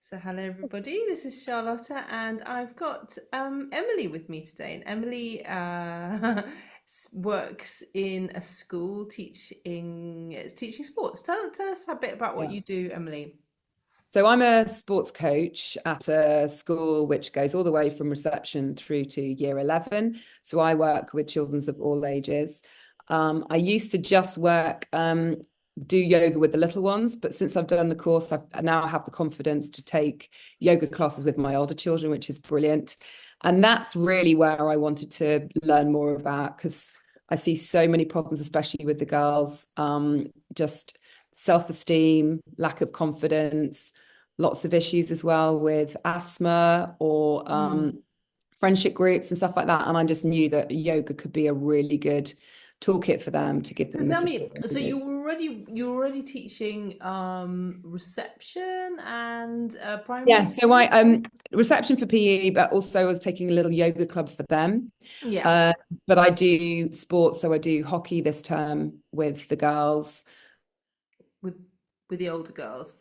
So, hello everybody. This is Charlotta, and I've got Emily with me today. And Emily works in a school teaching sports. Tell us a bit about what Yeah. you do, Emily. So I'm a sports coach at a school which goes all the way from reception through to year 11. So I work with children of all ages. I used to just do yoga with the little ones, but since I've done the course, I now have the confidence to take yoga classes with my older children, which is brilliant. And that's really where I wanted to learn more about because I see so many problems, especially with the girls, just self-esteem, lack of confidence, lots of issues as well with asthma or Mm. friendship groups and stuff like that. And I just knew that yoga could be a really good toolkit for them to give So them the tell me, support they so needed. you're already teaching reception and primary Yeah, so school? I reception for PE, but also I was taking a little yoga club for them. Yeah, Uh, but I do sports, so I do hockey this term with the girls. with the older girls.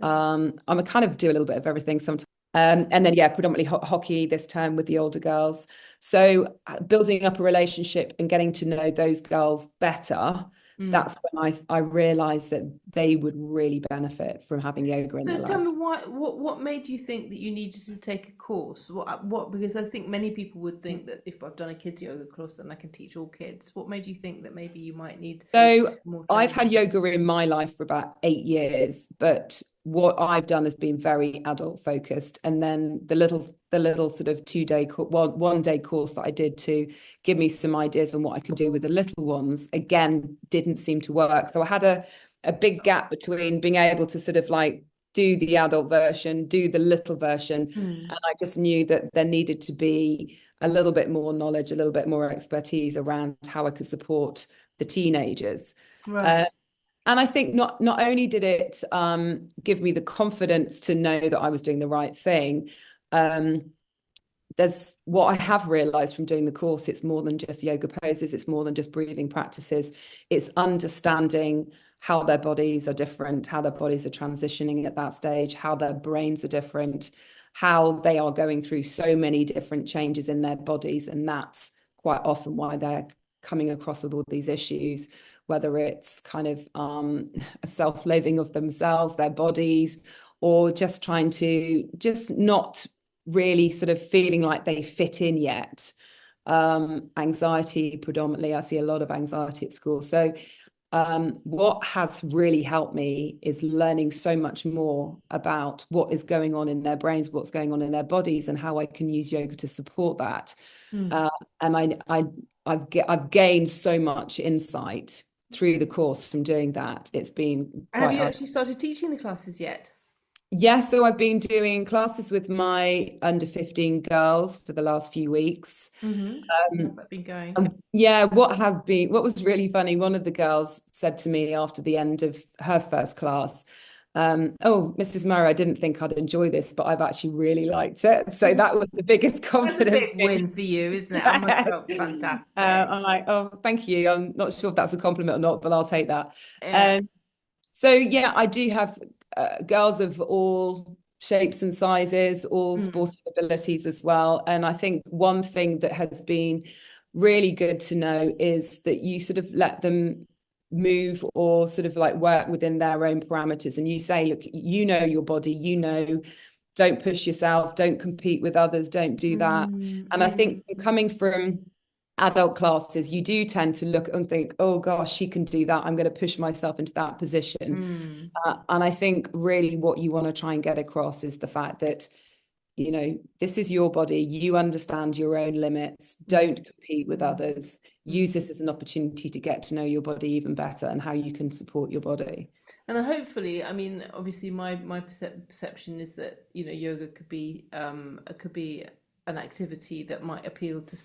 Oh, I'm a kind of do a little bit of everything sometimes. And then, yeah, predominantly hockey this term with the older girls. So building up a relationship and getting to know those girls better, mm. that's when I realized that they would really benefit from having yoga in So their tell life. me what made you think that you needed to take a course? What because I think many people would think that if I've done a kids yoga course then I can teach all kids. What made you think that maybe you might need So more I've training? had yoga in my life for about 8 years, but what I've done has been very adult focused. And then the little sort of 2 day one day course that I did to give me some ideas on what I could do with the little ones again didn't seem to work. So I had a big gap between being able to sort of like do the adult version, do the little version, Hmm. and I just knew that there needed to be a little bit more knowledge, a little bit more expertise around how I could support the teenagers. Uh, Right. and I think not only did it give me the confidence to know that I was doing the right thing, um, there's what I have realized from doing the course, it's more than just yoga poses, it's more than just breathing practices, it's understanding how their bodies are different, how their bodies are transitioning at that stage, how their brains are different, how they are going through so many different changes in their bodies. And that's quite often why they're coming across with all these issues, whether it's kind of a self-loathing of themselves, their bodies, or just trying to just not really sort of feeling like they fit in yet. Anxiety predominantly, I see a lot of anxiety at school. So what has really helped me is learning so much more about what is going on in their brains, what's going on in their bodies, and how I can use yoga to support that. Hmm. Uh, and I've gained so much insight through the course from doing that. It's been Have quite you actually started teaching the classes yet? Yeah, so I've been doing classes with my under 15 girls for the last few weeks. Mm-hmm. How's Um, that been going? yeah, what was really funny, one of the girls said to me after the end of her first class, oh, Mrs. Murray, I didn't think I'd enjoy this, but I've actually really liked it. So that was the biggest That's a confidence. big win for you, isn't it? I must Yes. felt fantastic. I'm like, oh, thank you. I'm not sure if that's a compliment or not, but I'll take that. Yeah. Um, so yeah, I do have girls of all shapes and sizes, all Mm. sporting abilities as well. And I think one thing that has been really good to know is that you sort of let them move or sort of like work within their own parameters. And you say, look, you know your body, don't push yourself, don't compete with others, don't do that. Mm, And I think mm. coming from adult classes, you do tend to look and think, oh gosh, she can do that. I'm going to push myself into that position. Mm. And I think really what you want to try and get across is the fact that, this is your body. You understand your own limits. Mm. Don't compete with Mm. others. Mm. Use this as an opportunity to get to know your body even better and how you can support your body. And hopefully, I mean, obviously, my perception is that yoga could be an activity that might appeal to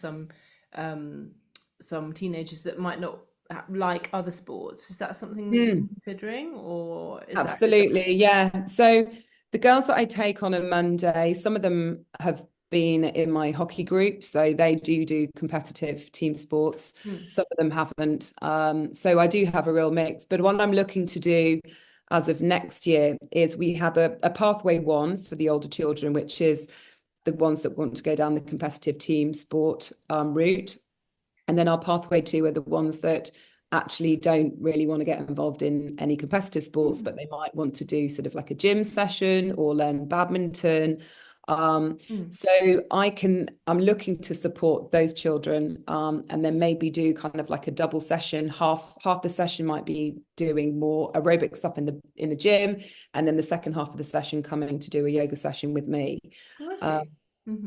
um, some teenagers that might not like other sports. Is that something that you're Mm. considering, or is that? Absolutely, yeah. So the girls that I take on a Monday, some of them have been in my hockey group, so they do competitive team sports. Hmm. Some of them haven't. So I do have a real mix. But what I'm looking to do as of next year is we have a pathway one for the older children, which is the ones that want to go down the competitive team sport route. And then our pathway two are the ones that actually don't really want to get involved in any competitive sports, but they might want to do sort of like a gym session or learn badminton. So I'm looking to support those children, and then maybe do kind of like a double session. Half the session might be doing more aerobic stuff in the gym, and then the second half of the session coming to do a yoga session with me. Oh, I see.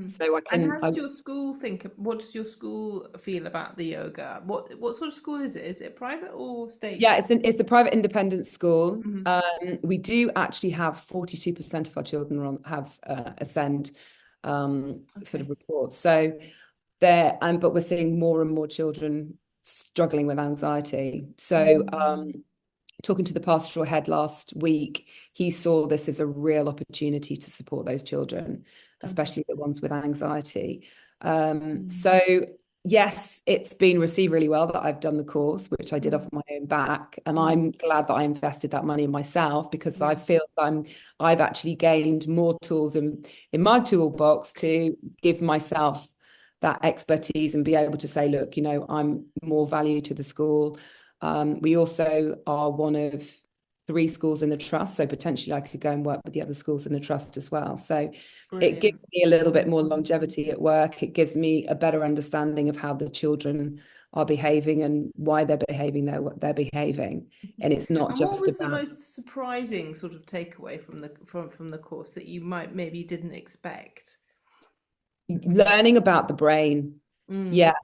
So And how does your school think? What does your school feel about the yoga? What sort of school is it? Is it private or state? Yeah, it's a private independent school. Mm-hmm. We do actually have 42% of our children have Ascend sort of reports. So but we're seeing more and more children struggling with anxiety. So talking to the pastoral head last week, he saw this as a real opportunity to support those children, especially the ones with anxiety. So yes, it's been received really well that I've done the course, which I did off my own back. And I'm glad that I invested that money in myself, because I feel I've actually gained more tools in my toolbox to give myself that expertise and be able to say, look, I'm more value to the school. We also are one of 3 schools in the trust, so potentially I could go and work with the other schools in the trust as well. So Brilliant. It gives me a little bit more longevity at work. It gives me a better understanding of how the children are behaving and why they're behaving they're behaving. And it's not And just what was the about most surprising sort of takeaway from the course that you might maybe didn't expect? learning about the brain. Yeah.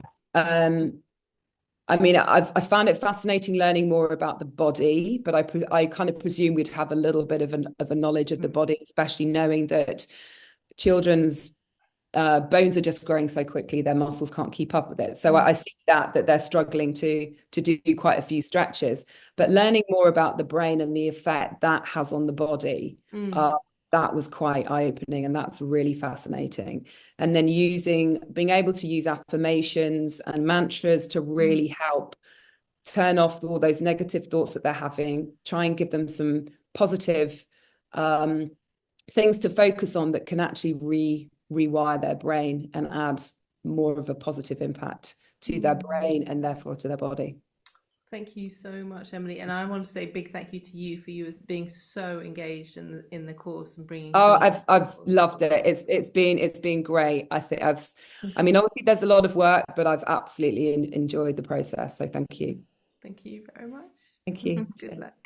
I mean, I found it fascinating learning more about the body, but I kind of presume we'd have a little bit of a knowledge of the body, especially knowing that children's bones are just growing so quickly, their muscles can't keep up with it. So I see that they're struggling to do quite a few stretches, but learning more about the brain and the effect that has on the body, that was quite eye-opening, and that's really fascinating. And then being able to use affirmations and mantras to really help turn off all those negative thoughts that they're having, try and give them some positive things to focus on that can actually rewire their brain and add more of a positive impact to their brain and therefore to their body. Thank you so much, Emily. And I want to say a big thank you to you for you as being so engaged in the course and bringing. Oh, I've loved it. It's been great. I mean, obviously there's a lot of work, but I've absolutely enjoyed the process. So thank you. Thank you very much. Thank you. Good luck.